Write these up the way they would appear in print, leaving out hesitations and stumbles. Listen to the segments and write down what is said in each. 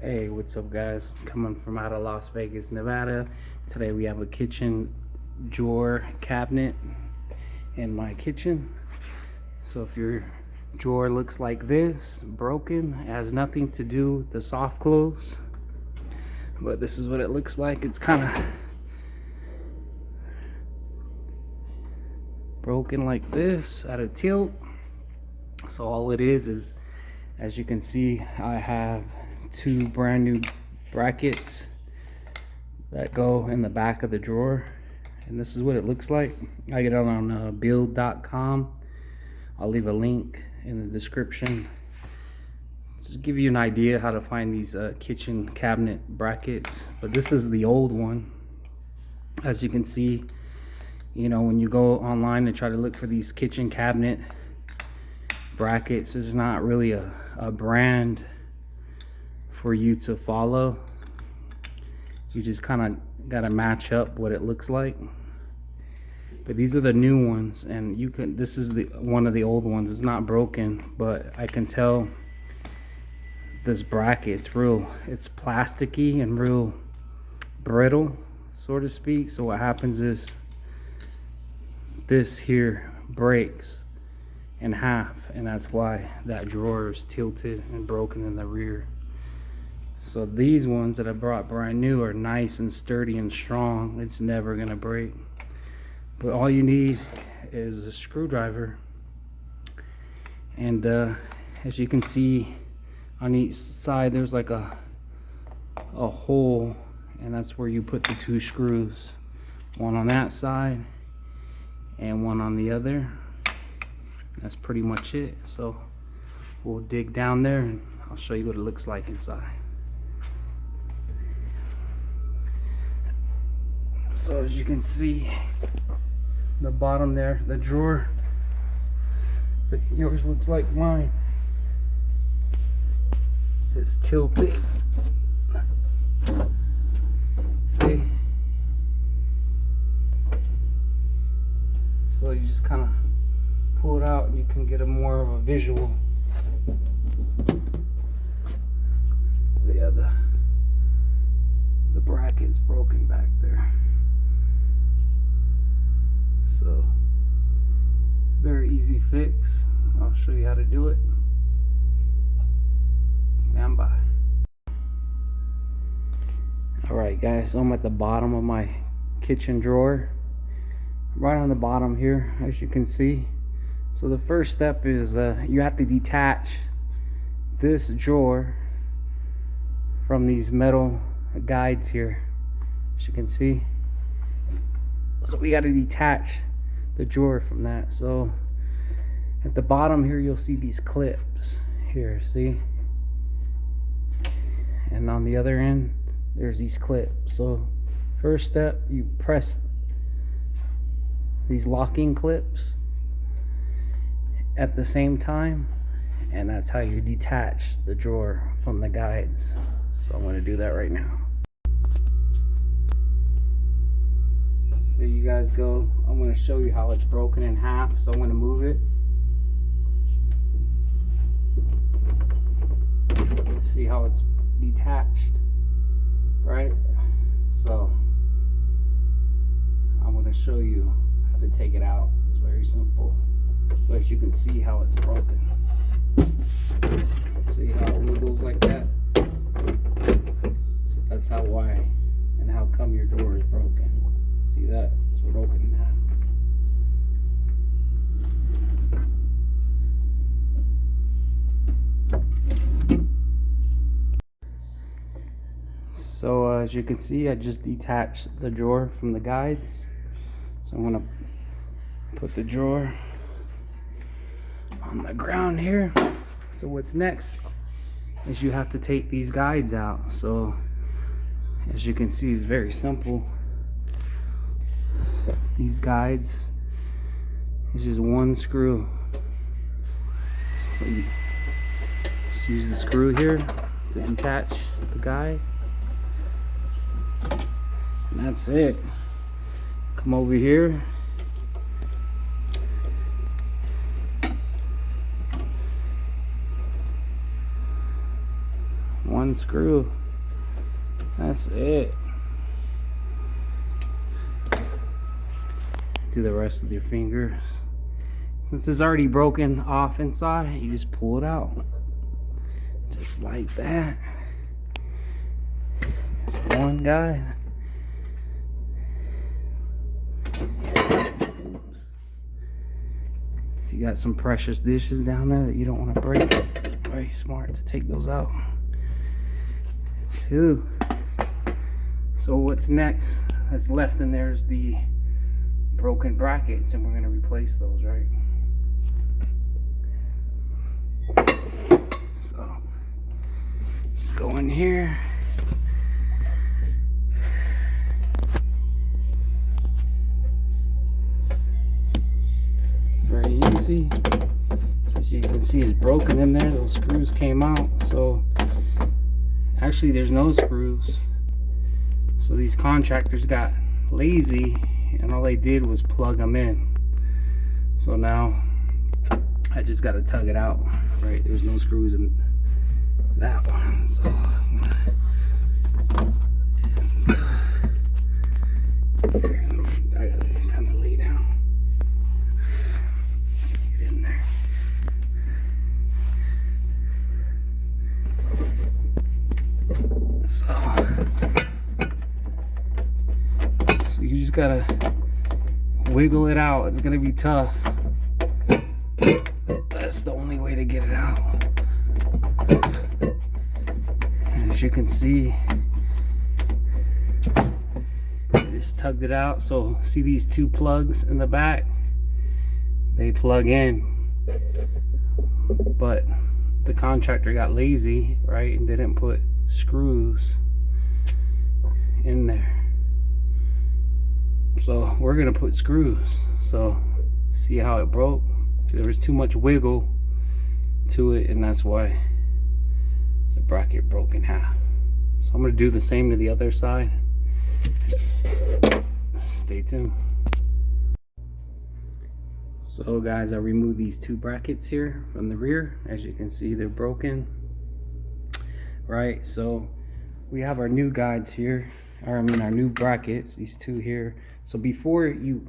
Hey, what's up, guys? Coming from out of Las Vegas, Nevada. Today we have a kitchen drawer cabinet in my kitchen. So if your drawer looks like this, broken, it has nothing to do with the soft close, but this is what it looks like. It's kind of broken like this at a tilt. So all it is, as you can see, I have two brand new brackets that go in the back of the drawer, and this is what it looks like. I get it on build.com. I'll leave a link in the description. Just give you an idea how to find these kitchen cabinet brackets. But this is the old one. As you can see, you know, when you go online and try to look for these kitchen cabinet brackets, there's not really a brand for you to follow. You just kind of got to match up what it looks like. But these are the new ones, and you can, this is the one of the old ones. It's not broken, but I can tell this bracket, it's plasticky and real brittle, so to speak. So what happens is this here breaks in half, and that's why that drawer is tilted and broken in the rear. So these ones that I brought brand new are nice and sturdy and strong. It's never gonna break. But all you need is a screwdriver, and as you can see on each side there's like a hole, and that's where you put the two screws, one on that side and one on the other. That's pretty much it. So we'll dig down there and I'll show you what it looks like inside. So as you can see, the bottom there, the drawer, but yours looks like mine, it's tilted. See? So you just kind of pull it out and you can get a more of a visual. Yeah, the bracket's broken back there. So it's very easy fix. I'll show you how to do it. Stand by. Alright guys, so I'm at the bottom of my kitchen drawer, right on the bottom here, as you can see. So the first step is you have to detach this drawer from these metal guides here, as you can see. So we got to detach the drawer from that. So at the bottom here you'll see these clips here, see? And on the other end there's these clips. So first step, you press these locking clips at the same time, and that's how you detach the drawer from the guides. So I'm going to do that right now. There you guys go. I'm going to show you how it's broken in half. So I'm going to move it. See how it's detached, right? So I'm going to show you how to take it out. It's very simple, but as you can see how it's broken. See how it wiggles like that? So that's why and how come your drawer is broken. See that? It's broken in half. So as you can see, I just detached the drawer from the guides. So I'm gonna put the drawer on the ground here. So what's next is you have to take these guides out. So as you can see, it's very simple. These guides is just one screw. So you just use the screw here to detach the guide, and that's it. Come over here, one screw. That's it. Do the rest with your fingers. Since it's already broken off inside, you just pull it out. Just like that. Just one guy. If you got some precious dishes down there that you don't want to break, it's very smart to take those out. 2. So what's next that's left in there is the broken brackets, and we're going to replace those, right? So just go in here. Very easy. As you can see, it's broken in there. Those screws came out. So actually there's no screws. So these contractors got lazy and all they did was plug them in. So now I just got to tug it out, right? There's no screws in that one. So I got to kind of lay down. Get in there. So you just gotta wiggle it out. It's gonna be tough. That's the only way to get it out. And as you can see, I just tugged it out. So see these 2 plugs in the back? They plug in. But the contractor got lazy, right, and didn't put screws in there. So we're gonna put screws. So see how it broke? There was too much wiggle to it, and that's why the bracket broke in half. So I'm gonna do the same to the other side. Stay tuned. So guys, I removed these 2 brackets here from the rear. As you can see, they're broken, right? So we have our new guides here, or I mean our new brackets, these 2 here. So before you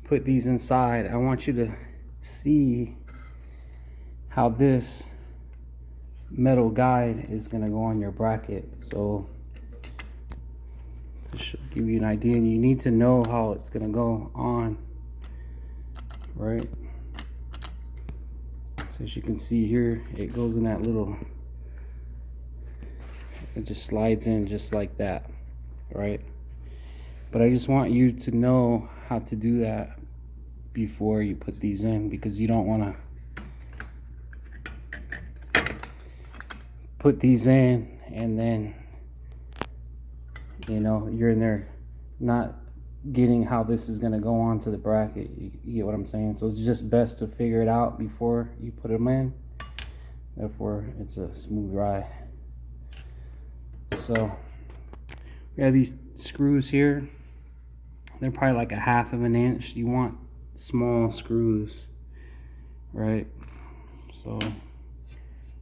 put these inside, I want you to see how this metal guide is going to go on your bracket. So to give you an idea, and you need to know how it's going to go on, right? So as you can see here, it goes in that little, it just slides in just like that, right? But I just want you to know how to do that before you put these in, because you don't want to put these in and then, you know, you're in there not getting how this is going to go onto the bracket. You get what I'm saying? So it's just best to figure it out before you put them in. Therefore, it's a smooth ride. So we have these screws here. They're probably like a 1/2 inch. You want small screws, right? So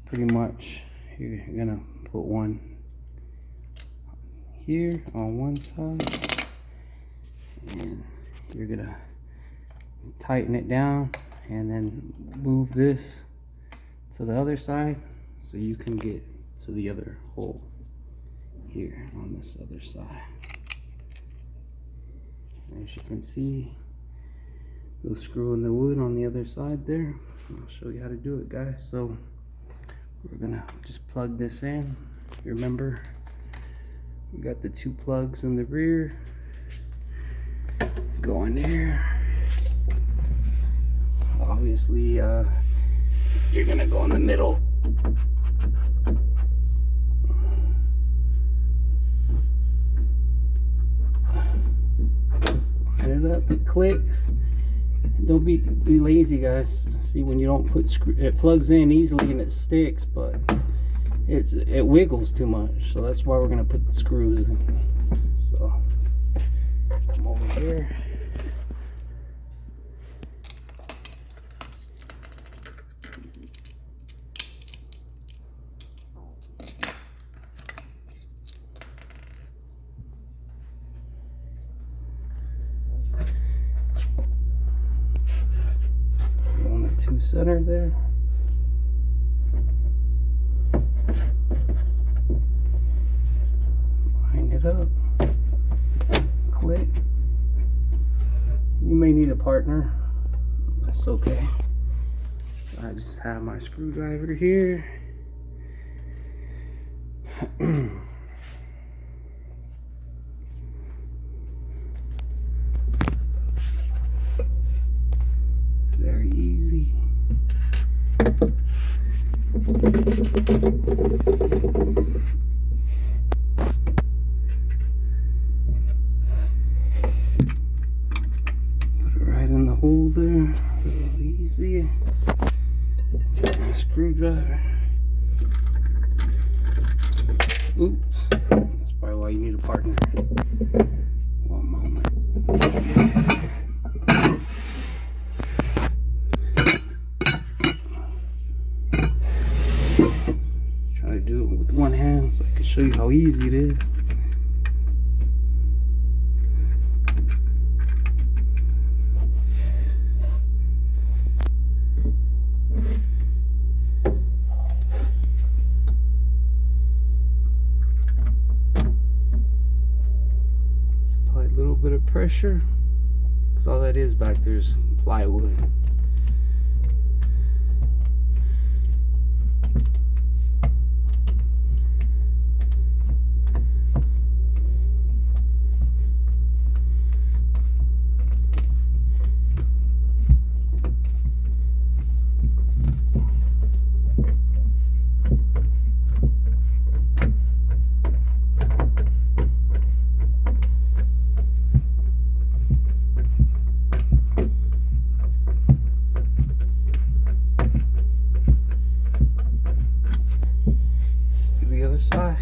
pretty much you're gonna put one here on one side, and you're gonna tighten it down and then move this to the other side so you can get to the other hole here on this other side. As you can see, they'll screw in the wood on the other side there. I'll show you how to do it, guys. So we're gonna just plug this in. Remember, we got the 2 plugs in the rear. Go in there. Obviously, you're gonna go in the middle. Line it up, it clicks. Don't be lazy, guys. See, when you don't put it plugs in easily and it sticks, but it wiggles too much. So that's why we're gonna put the screws in. So come over here. center there. Line it up. Click. You may need a partner. That's okay. So I just have my screwdriver here. It's very easy. Put it right in the hole there. A little easy. Take my screwdriver. Oops. That's probably why you need a partner. One moment. Try to do it with one hand so I can show you how easy it is. Apply a little bit of pressure, because all that is back there is plywood. The other side.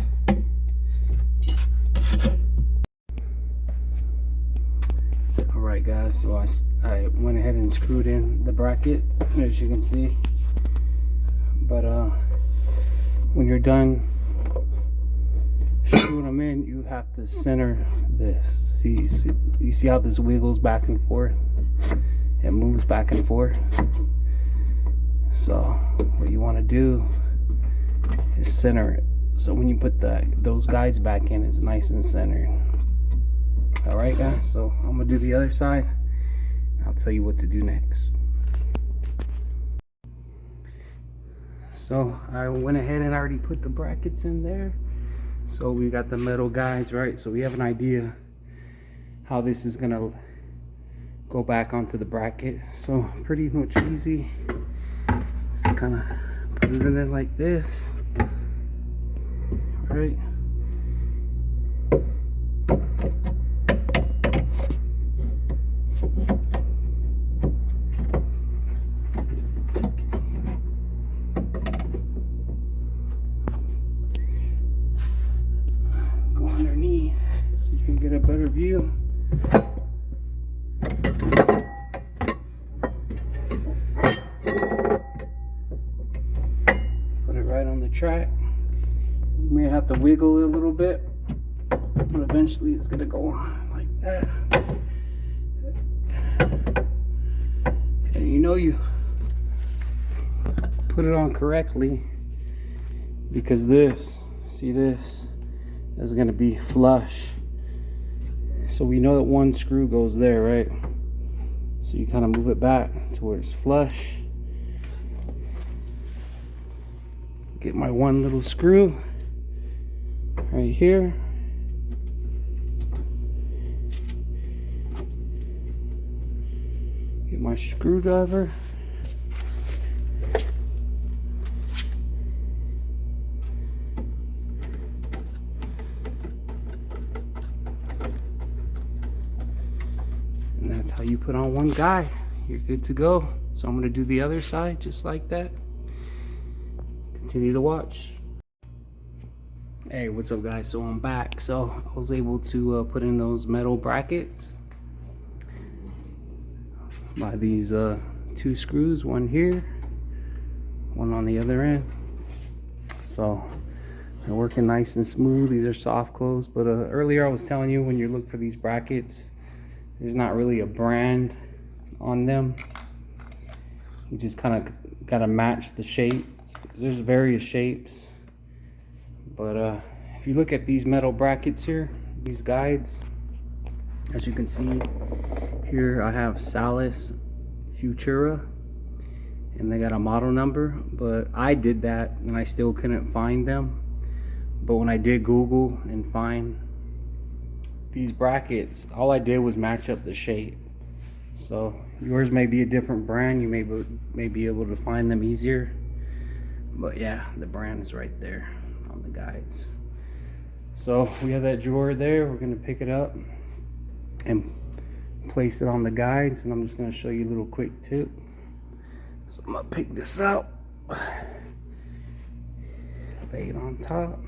Alright guys, so I went ahead and screwed in the bracket, as you can see. But when you're done screwing them in, you have to center this. You see how this wiggles back and forth? It moves back and forth. So what you want to do is center it. So when you put those guides back in, it's nice and centered. Alright guys, so I'm gonna do the other side. I'll tell you what to do next. So I went ahead and already put the brackets in there. So we got the metal guides, right? So we have an idea how this is gonna go back onto the bracket. So pretty much easy. Just kind of put it in there like this. Right. Go underneath so you can get a better view. Put it right on the track. You may have to wiggle it a little bit, but eventually it's gonna go on like that. And you know you put it on correctly, because this, see this, is gonna be flush. So we know that one screw goes there, right? So you kind of move it back to where it's flush. Get my one little screw right here. Get my screwdriver. And that's how you put on one guy. You're good to go. So I'm going to do the other side just like that. Continue to watch. Hey, what's up guys? So I'm back. So I was able to put in those metal brackets by these two screws, one here, one on the other end. So they're working nice and smooth. These are soft close, but earlier I was telling you, when you look for these brackets, there's not really a brand on them. You just kind of got to match the shape, because there's various shapes. But if you look at these metal brackets here, these guides, as you can see here, I have Salis Futura, and they got a model number, but I did that and I still couldn't find them. But when I did Google and find these brackets, all I did was match up the shape. So yours may be a different brand, you may be able to find them easier. But yeah, the brand is right there on the guides. So we have that drawer there. We're gonna pick it up and place it on the guides, and I'm just gonna show you a little quick tip. So I'm gonna pick this out, lay it on top.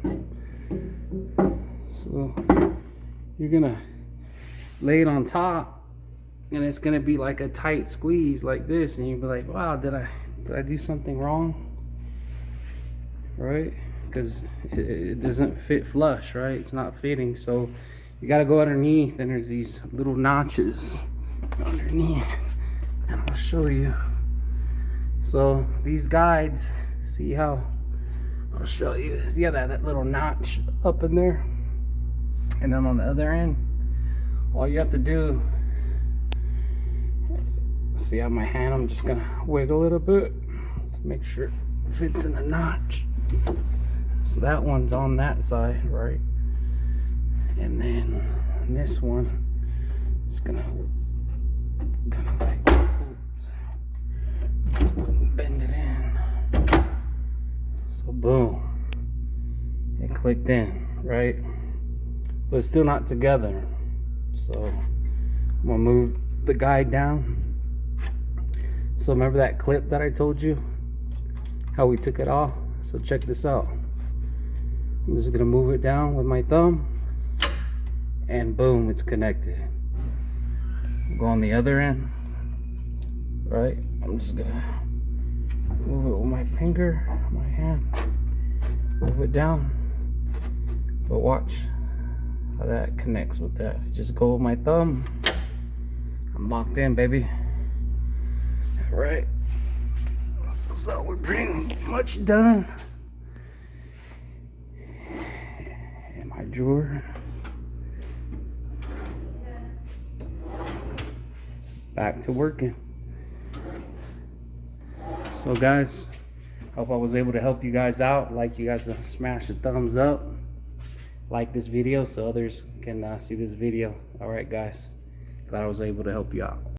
So you're gonna lay it on top, and it's gonna be like a tight squeeze like this, and you'll be like, wow, did I do something wrong? Right? Because it doesn't fit flush, right? It's not fitting. So you got to go underneath, and there's these little notches underneath, and I'll show you. So these guides, see how, I'll show you, see how that little notch up in there, and then on the other end, all you have to do, see how my hand, I'm just gonna wiggle it a bit to make sure it fits in the notch. So that one's on that side, right? And then this one is gonna kind of like bend it in. So boom, it clicked in, right? But it's still not together. So I'm gonna move the guide down. So remember that clip that I told you, how we took it off? So check this out. I'm just gonna move it down with my thumb, and boom, it's connected. Go on the other end, right? I'm just gonna move it with my finger, my hand, move it down. But watch how that connects with that. Just go with my thumb. I'm locked in, baby. All right. So we're pretty much done. In my drawer. Back to working. So guys, hope I was able to help you guys out. Like you guys to smash the thumbs up, like this video so others can see this video. All right guys, glad I was able to help you out.